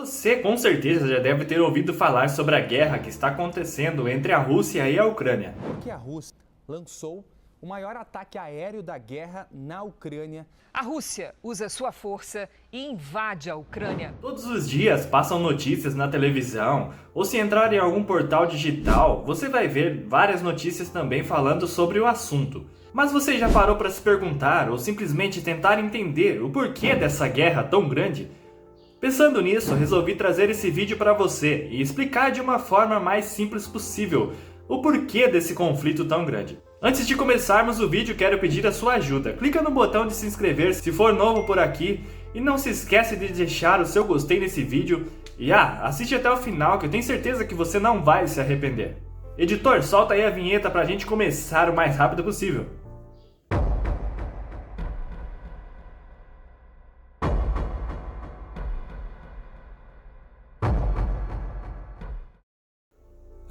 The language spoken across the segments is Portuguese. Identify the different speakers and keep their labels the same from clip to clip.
Speaker 1: Você com certeza já deve ter ouvido falar sobre a guerra que está acontecendo entre a Rússia e a Ucrânia.
Speaker 2: Porque a Rússia lançou o maior ataque aéreo da guerra na Ucrânia.
Speaker 3: A Rússia usa sua força e invade a Ucrânia.
Speaker 1: Todos os dias passam notícias na televisão, ou se entrar em algum portal digital, você vai ver várias notícias também falando sobre o assunto. Mas você já parou para se perguntar ou simplesmente tentar entender o porquê dessa guerra tão grande? Pensando nisso, resolvi trazer esse vídeo para você e explicar de uma forma mais simples possível o porquê desse conflito tão grande. Antes de começarmos o vídeo, quero pedir a sua ajuda. Clica no botão de se inscrever se for novo por aqui e não se esquece de deixar o seu gostei nesse vídeo e assiste até o final que eu tenho certeza que você não vai se arrepender. Editor, solta aí a vinheta pra gente começar o mais rápido possível.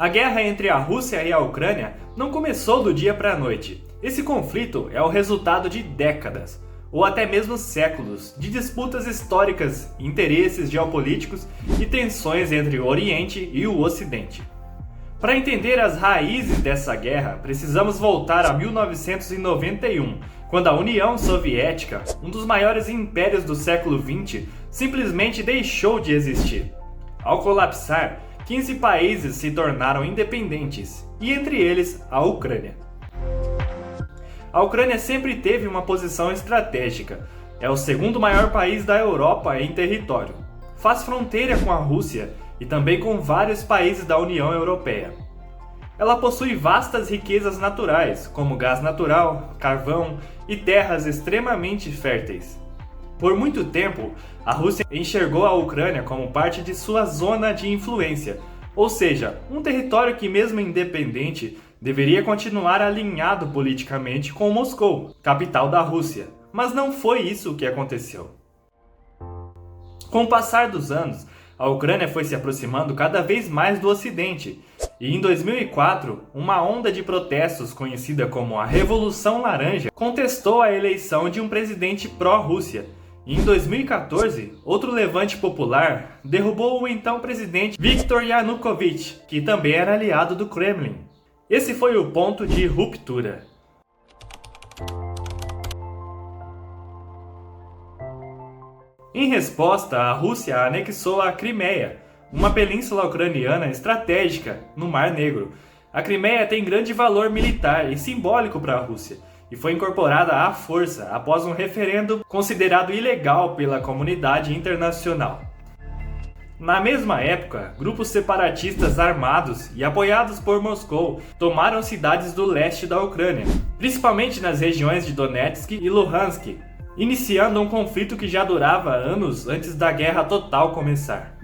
Speaker 1: A guerra entre a Rússia e a Ucrânia não começou do dia para a noite. Esse conflito é o resultado de décadas, ou até mesmo séculos, de disputas históricas, interesses geopolíticos e tensões entre o Oriente e o Ocidente. Para entender as raízes dessa guerra, precisamos voltar a 1991, quando a União Soviética, um dos maiores impérios do século XX, simplesmente deixou de existir. Ao colapsar, 15 países se tornaram independentes, e entre eles a Ucrânia. A Ucrânia sempre teve uma posição estratégica. É o segundo maior país da Europa em território. Faz fronteira com a Rússia e também com vários países da União Europeia. Ela possui vastas riquezas naturais, como gás natural, carvão e terras extremamente férteis. Por muito tempo, a Rússia enxergou a Ucrânia como parte de sua zona de influência, ou seja, um território que, mesmo independente, deveria continuar alinhado politicamente com Moscou, capital da Rússia. Mas não foi isso o que aconteceu. Com o passar dos anos, a Ucrânia foi se aproximando cada vez mais do Ocidente, e em 2004, uma onda de protestos conhecida como a Revolução Laranja contestou a eleição de um presidente pró-Rússia. E em 2014, outro levante popular derrubou o então presidente Viktor Yanukovych, que também era aliado do Kremlin. Esse foi o ponto de ruptura. Em resposta, a Rússia anexou a Crimeia, uma península ucraniana estratégica no Mar Negro. A Crimeia tem grande valor militar e simbólico para a Rússia, e foi incorporada à força após um referendo considerado ilegal pela comunidade internacional. Na mesma época, grupos separatistas armados e apoiados por Moscou tomaram cidades do leste da Ucrânia, principalmente nas regiões de Donetsk e Luhansk, iniciando um conflito que já durava anos antes da guerra total começar.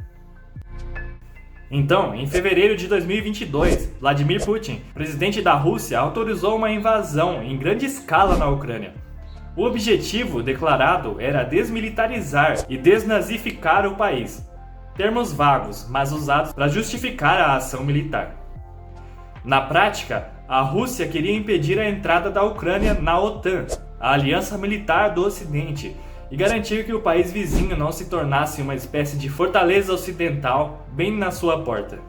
Speaker 1: Então, em fevereiro de 2022, Vladimir Putin, presidente da Rússia, autorizou uma invasão em grande escala na Ucrânia. O objetivo declarado era desmilitarizar e desnazificar o país, termos vagos, mas usados para justificar a ação militar. Na prática, a Rússia queria impedir a entrada da Ucrânia na OTAN, a aliança militar do Ocidente, e garantir que o país vizinho não se tornasse uma espécie de fortaleza ocidental bem na sua porta.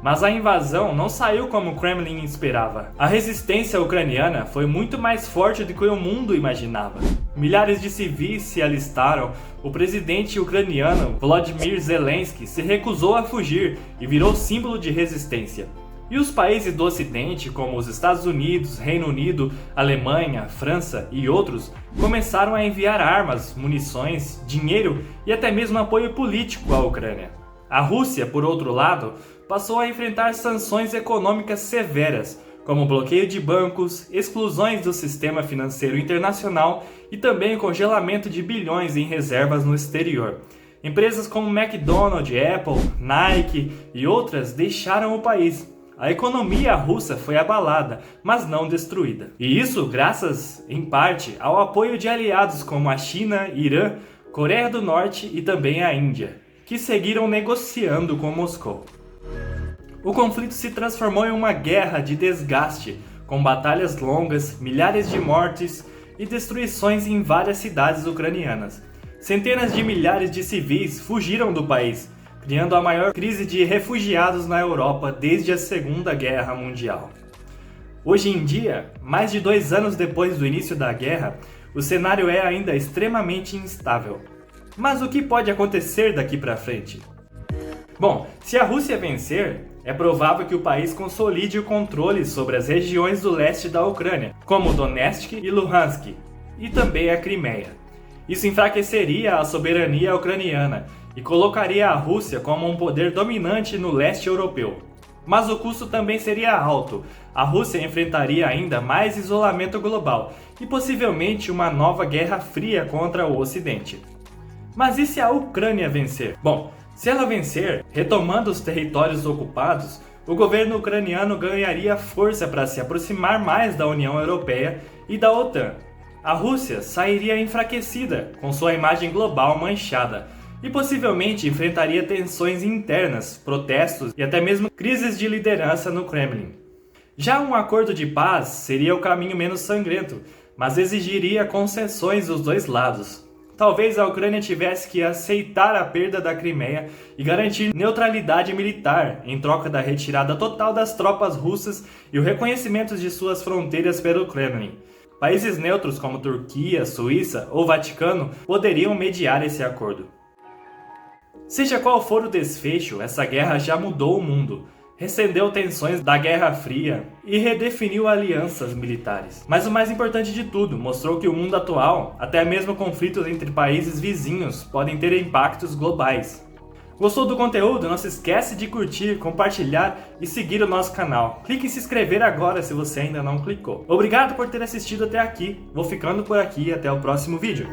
Speaker 1: Mas a invasão não saiu como o Kremlin esperava. A resistência ucraniana foi muito mais forte do que o mundo imaginava. Milhares de civis se alistaram, o presidente ucraniano Volodymyr Zelensky se recusou a fugir e virou símbolo de resistência. E os países do Ocidente, como os Estados Unidos, Reino Unido, Alemanha, França e outros, começaram a enviar armas, munições, dinheiro e até mesmo apoio político à Ucrânia. A Rússia, por outro lado, passou a enfrentar sanções econômicas severas, como bloqueio de bancos, exclusões do sistema financeiro internacional e também o congelamento de bilhões em reservas no exterior. Empresas como McDonald's, Apple, Nike e outras deixaram o país. A economia russa foi abalada, mas não destruída. E isso graças, em parte, ao apoio de aliados como a China, Irã, Coreia do Norte e também a Índia, que seguiram negociando com Moscou. O conflito se transformou em uma guerra de desgaste, com batalhas longas, milhares de mortes e destruições em várias cidades ucranianas. centenas de milhares de civis fugiram do país, criando a maior crise de refugiados na Europa desde a Segunda Guerra Mundial. Hoje em dia, mais de 2 anos depois do início da guerra, o cenário é ainda extremamente instável. Mas o que pode acontecer daqui para frente? Bom, se a Rússia vencer, é provável que o país consolide o controle sobre as regiões do leste da Ucrânia, como Donetsk e Luhansk, e também a Crimeia. Isso enfraqueceria a soberania ucraniana e colocaria a Rússia como um poder dominante no leste europeu. Mas o custo também seria alto. A Rússia enfrentaria ainda mais isolamento global e possivelmente uma nova guerra fria contra o Ocidente. Mas e se a Ucrânia vencer? Bom, se ela vencer, retomando os territórios ocupados, o governo ucraniano ganharia força para se aproximar mais da União Europeia e da OTAN. A Rússia sairia enfraquecida, com sua imagem global manchada, e possivelmente enfrentaria tensões internas, protestos e até mesmo crises de liderança no Kremlin. Já um acordo de paz seria o caminho menos sangrento, mas exigiria concessões dos dois lados. Talvez a Ucrânia tivesse que aceitar a perda da Crimeia e garantir neutralidade militar em troca da retirada total das tropas russas e o reconhecimento de suas fronteiras pelo Kremlin. Países neutros como Turquia, Suíça ou Vaticano poderiam mediar esse acordo. Seja qual for o desfecho, essa guerra já mudou o mundo, recendeu tensões da Guerra Fria e redefiniu alianças militares. Mas o mais importante de tudo, mostrou que o mundo atual, até mesmo conflitos entre países vizinhos, podem ter impactos globais. Gostou do conteúdo? Não se esquece de curtir, compartilhar e seguir o nosso canal. Clique em se inscrever agora se você ainda não clicou. Obrigado por ter assistido até aqui, vou ficando por aqui e até o próximo vídeo.